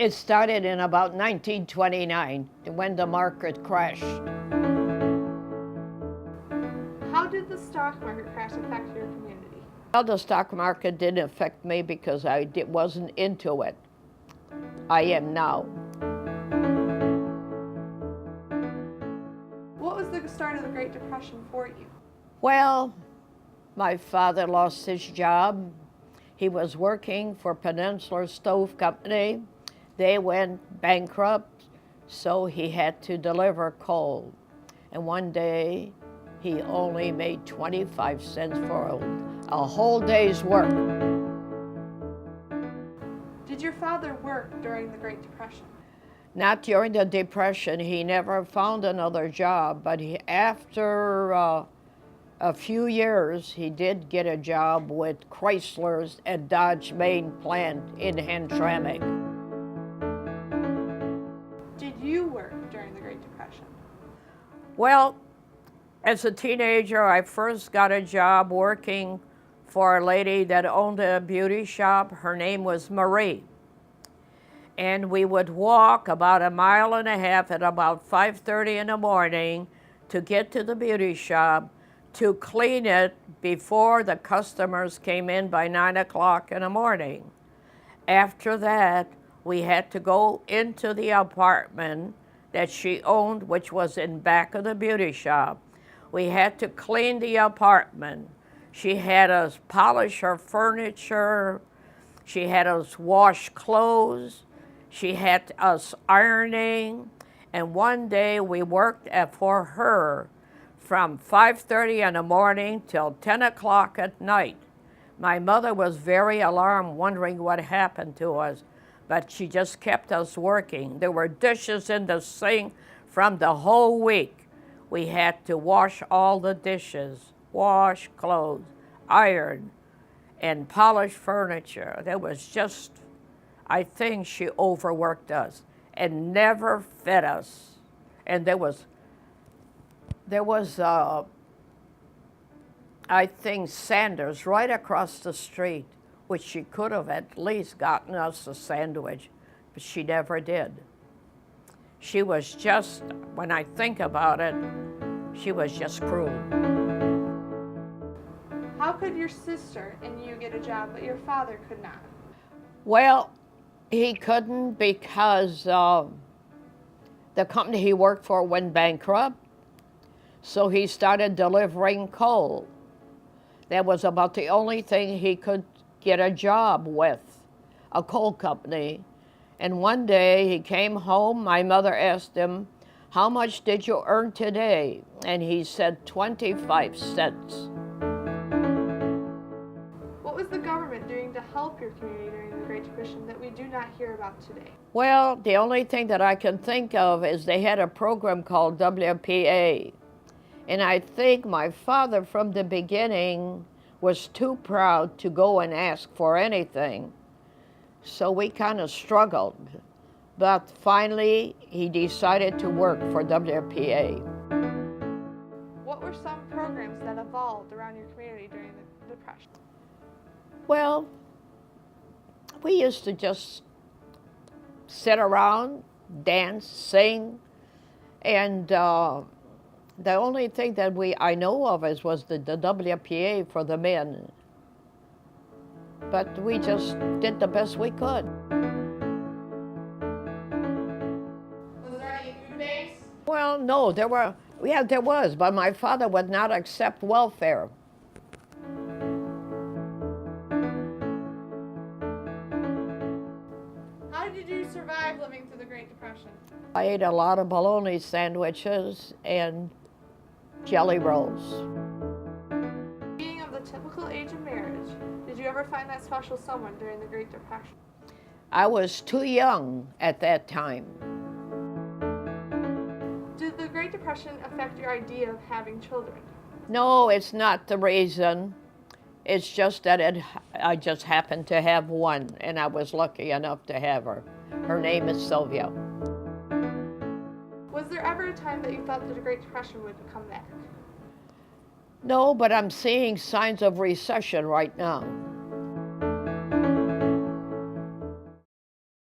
It started in about 1929 when the market crashed. How did the stock market crash affect your community? Well, the stock market didn't affect me because I wasn't into it. I am now. What was the start of the Great Depression for you? Well, my father lost his job. He was working for Peninsula Stove Company. They went bankrupt, so he had to deliver coal. And one day, he only made 25 cents for a whole day's work. Did your father work during the Great Depression? Not during the Depression. He never found another job, but after a few years, he did get a job with Chrysler's at Dodge main plant in Hamtramck. Did you work during the Great Depression? Well, as a teenager, I first got a job working for a lady that owned a beauty shop. Her name was Marie. And we would walk about 1.5 miles at about 5:30 in the morning to get to the beauty shop to clean it before the customers came in by 9 o'clock in the morning. After that, we had to go into the apartment that she owned, which was in back of the beauty shop. We had to clean the apartment. She had us polish her furniture. She had us wash clothes. She had us ironing. And one day we worked for her from 5:30 in the morning till 10 o'clock at night. My mother was very alarmed, wondering what happened to us, but she just kept us working. There were dishes in the sink from the whole week. We had to wash all the dishes, wash clothes, iron, and polish furniture. There was just, I think she overworked us and never fed us. And there was I think Sanders right across the street, which she could have at least gotten us a sandwich, but she never did. She was just, when I think about it, she was just cruel. How could your sister and you get a job, but your father could not? Well, he couldn't because the company he worked for went bankrupt, so he started delivering coal. That was about the only thing he could get a job with, a coal company. And one day he came home, my mother asked him, "How much did you earn today?" And he said 25 cents. What was the government doing to help your community during the Great Depression that we do not hear about today? Well, the only thing that I can think of is they had a program called WPA. And I think my father from the beginning was too proud to go and ask for anything. So we kind of struggled. But finally, he decided to work for WPA. What were some programs that evolved around your community during the Depression? Well, we used to just sit around, dance, sing, and the only thing that I know of was the WPA for the men. But we just did the best we could. Was there any food banks? Well, no, there was, but my father would not accept welfare. How did you survive living through the Great Depression? I ate a lot of bologna sandwiches and jelly rolls. Being of the typical age of marriage, did you ever find that special someone during the Great Depression? I was too young at that time. Did the Great Depression affect your idea of having children? No, it's not the reason. It's just that I just happened to have one, and I was lucky enough to have her. Her name is Sylvia. Was there ever a time that you thought that the Great Depression would come back? No, but I'm seeing signs of recession right now.